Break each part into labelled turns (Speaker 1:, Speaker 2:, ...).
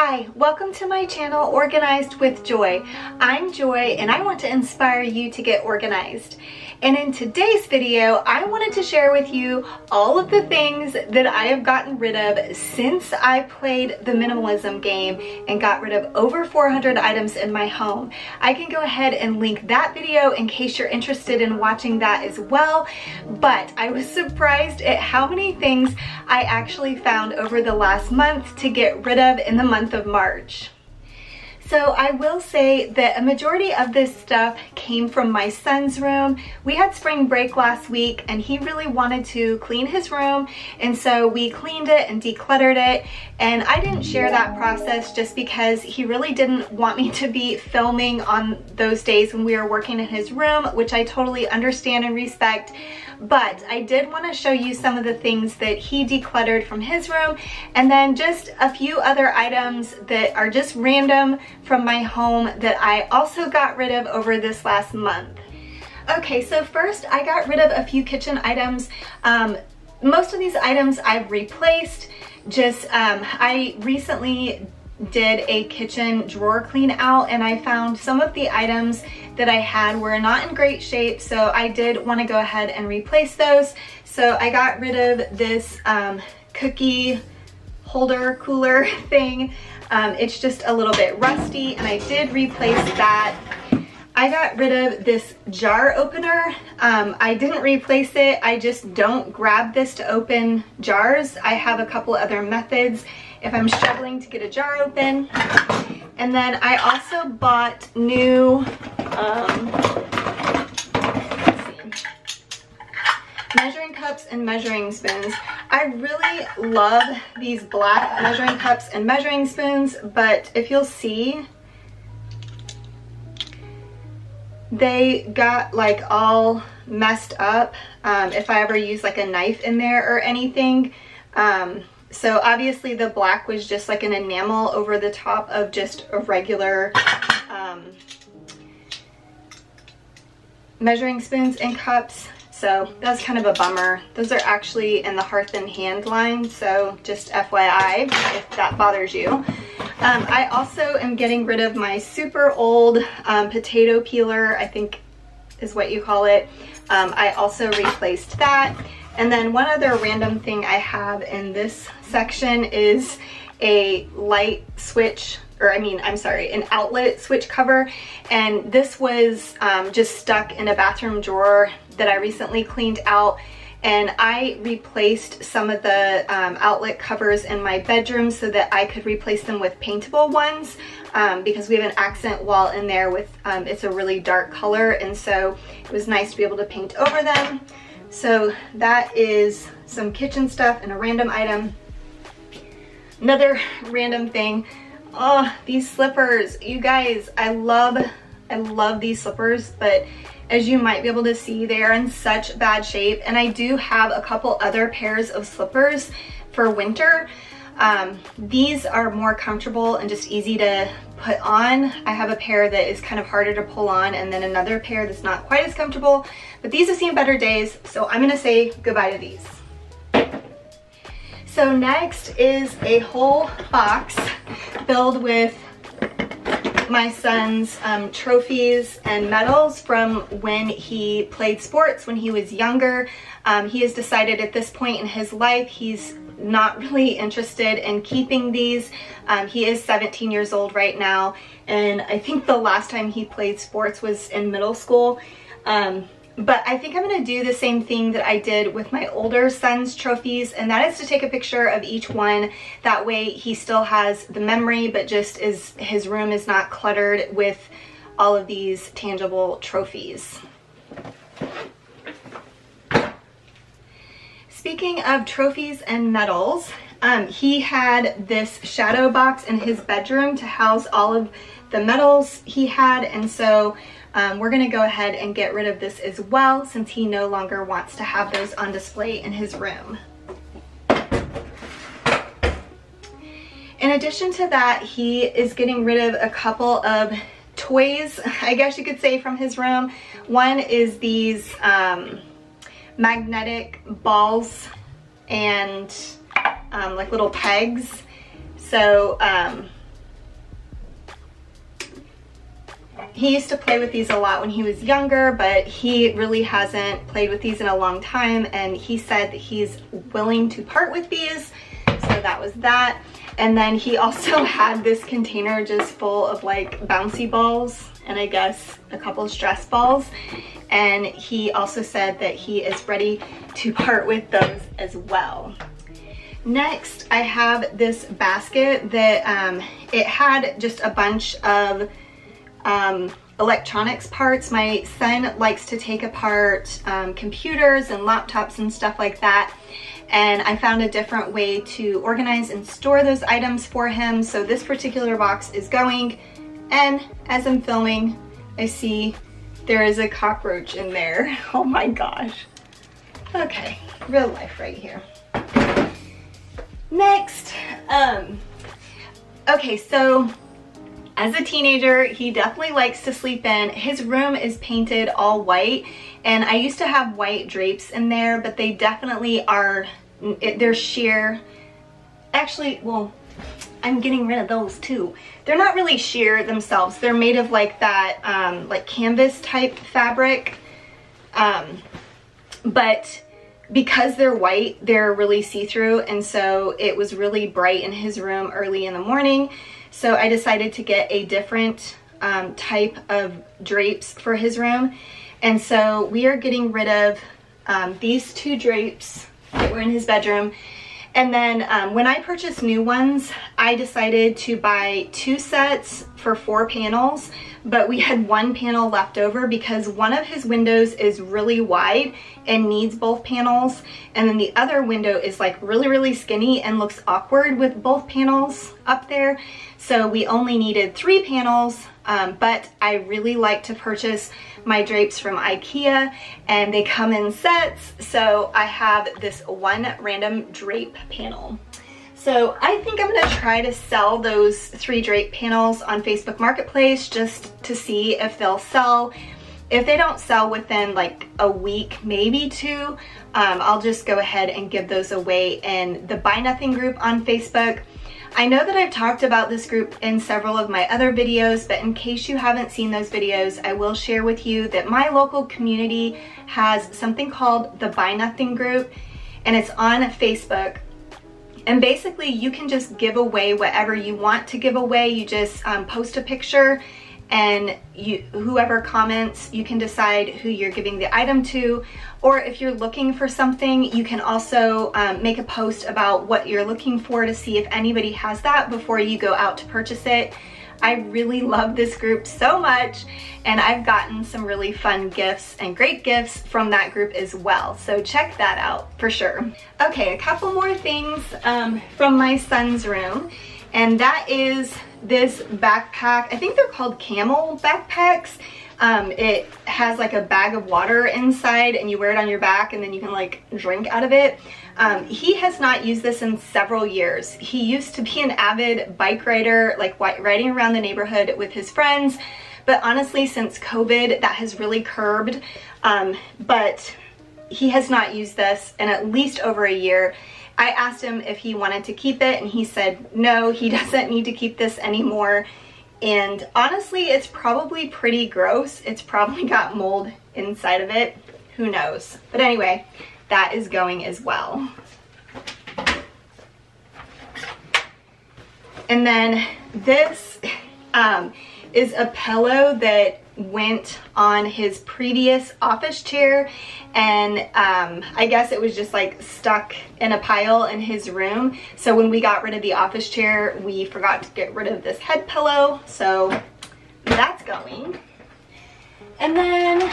Speaker 1: Hi, welcome to my channel, Organized with Joy. I'm Joy and I want to inspire you to get organized. And in today's video, I wanted to share with you all of the things that I have gotten rid of since I played the Minimalism game and got rid of over 400 items in my home. I can go ahead and link that video in case you're interested in watching that as well. But I was surprised at how many things I actually found over the last month to get rid of in the month of March. So I will say that a majority of this stuff came from my son's room. We had spring break last week and he really wanted to clean his room, and so we cleaned it and decluttered it, and I didn't share that process just because he really didn't want me to be filming on those days when we were working in his room, which I totally understand and respect. But I did want to show you some of the things that he decluttered from his room, and then just a few other items that are just random from my home that I also got rid of over this last month. Okay, so first I got rid of a few kitchen items. Most of these items I've replaced. I recently did a kitchen drawer clean out and I found some of the items that I had were not in great shape, so I did want to go ahead and replace those. So I got rid of this cookie holder cooler thing. It's just a little bit rusty and I did replace that. I got rid of this jar opener. I didn't replace it, I just don't grab this to open jars. I have a couple other methods if I'm struggling to get a jar open. And then I also bought new measuring cups and measuring spoons. I really love these black measuring cups and measuring spoons, but if you'll see, they got like all messed up if I ever use like a knife in there or anything. So obviously the black was just like an enamel over the top of just a regular measuring spoons and cups. So that's kind of a bummer. Those are actually in the Hearth and Hand line, so just FYI if that bothers you. I also am getting rid of my super old potato peeler, I think is what you call it. I also replaced that. And then one other random thing I have in this section is a light switch, or an outlet switch cover. And this was just stuck in a bathroom drawer that I recently cleaned out. And I replaced some of the outlet covers in my bedroom so that I could replace them with paintable ones because we have an accent wall in there with, it's a really dark color, and so it was nice to be able to paint over them. So that is some kitchen stuff and a random item. Another random thing, oh, these slippers. You guys, I love these slippers, but as you might be able to see, they are in such bad shape. And I do have a couple other pairs of slippers for winter. These are more comfortable and just easy to put on. I have a pair that is kind of harder to pull on, and then another pair that's not quite as comfortable, but these have seen better days, so I'm gonna say goodbye to these. So next is a whole box filled with my son's trophies and medals from when he played sports when he was younger. He has decided at this point in his life he's not really interested in keeping these. He is 17 years old right now, and I think the last time he played sports was in middle school. But I think I'm going to do the same thing that I did with my older son's trophies, and that is to take a picture of each one. That way he still has the memory, but just as his room is not cluttered with all of these tangible trophies. Speaking of trophies and medals, he had this shadow box in his bedroom to house all of the medals he had, and so we're going to go ahead and get rid of this as well since he no longer wants to have those on display in his room. In addition to that, he is getting rid of a couple of toys, I guess you could say, from his room. One is these magnetic balls and like little pegs. So he used to play with these a lot when he was younger, but he really hasn't played with these in a long time, and he said that he's willing to part with these, so that was that. And then he also had this container just full of like bouncy balls and I guess a couple of stress balls, and he also said that he is ready to part with those as well. Next, I have this basket that it had just a bunch of electronics parts. My son likes to take apart computers and laptops and stuff like that, and I found a different way to organize and store those items for him. So this particular box is going, and as I'm filming, I see there is a cockroach in there. Oh my gosh. Okay, real life right here. Next, okay, so as a teenager, he definitely likes to sleep in. His room is painted all white, and I used to have white drapes in there, but they definitely are, they're sheer. Actually, well, I'm getting rid of those too. They're not really sheer themselves. They're made of like that, like canvas type fabric, but because they're white, they're really see-through, and so it was really bright in his room early in the morning. So I decided to get a different type of drapes for his room. And so we are getting rid of these two drapes that were in his bedroom. And then when I purchased new ones, I decided to buy 2 sets for 4 panels, but we had 1 panel left over because one of his windows is really wide and needs both panels, and then the other window is like really skinny and looks awkward with both panels up there. So we only needed 3 panels, but I really like to purchase my drapes from IKEA, and they come in sets, so I have this 1 random drape panel. So I think I'm gonna try to sell those 3 drape panels on Facebook Marketplace just to see if they'll sell. If they don't sell within like a week, maybe 2, I'll just go ahead and give those away in the Buy Nothing group on Facebook. I know that I've talked about this group in several of my other videos, but in case you haven't seen those videos, I will share with you that my local community has something called the Buy Nothing group, and it's on Facebook. And basically you can just give away whatever you want to give away. You just post a picture, and whoever comments, you can decide who you're giving the item to. Or if you're looking for something, you can also make a post about what you're looking for to see if anybody has that before you go out to purchase it. I really love this group so much, and I've gotten some really fun gifts and great gifts from that group as well. So check that out for sure. Okay, a couple more things from my son's room, and that is this backpack. I think they're called camel backpacks. It has like a bag of water inside, and you wear it on your back, and then you can like drink out of it. He has not used this in several years. He used to be an avid bike rider, like riding around the neighborhood with his friends, but honestly since COVID that has really curbed, but he has not used this in at least over a year. I asked him if he wanted to keep it, and he said no, he doesn't need to keep this anymore. And honestly, it's probably pretty gross. It's probably got mold inside of it. Who knows? But anyway, that is going as well. And then this is a pillow that went on his previous office chair, and I guess it was just like stuck in a pile in his room. So when we got rid of the office chair, we forgot to get rid of this head pillow, so that's going. And then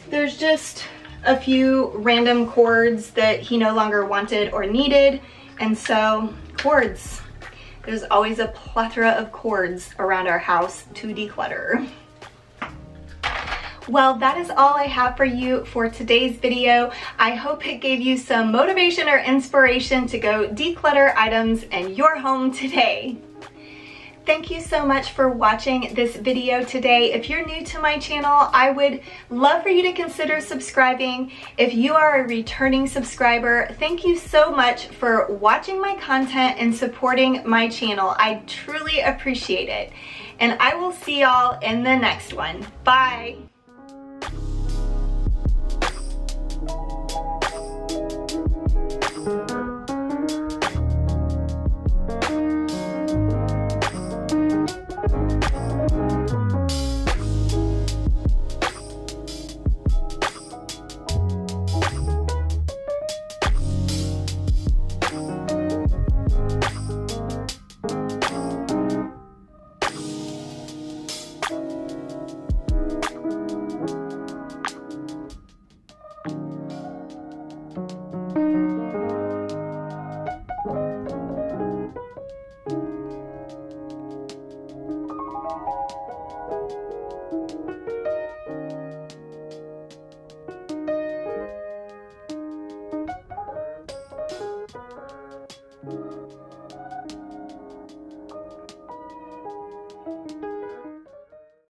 Speaker 1: there's just a few random cords that he no longer wanted or needed, and so cords. There's always a plethora of cords around our house to declutter. Well, that is all I have for you for today's video. I hope it gave you some motivation or inspiration to go declutter items in your home today. Thank you so much for watching this video today. If you're new to my channel, I would love for you to consider subscribing. If you are a returning subscriber, thank you so much for watching my content and supporting my channel. I truly appreciate it. and I will see y'all in the next one. Bye.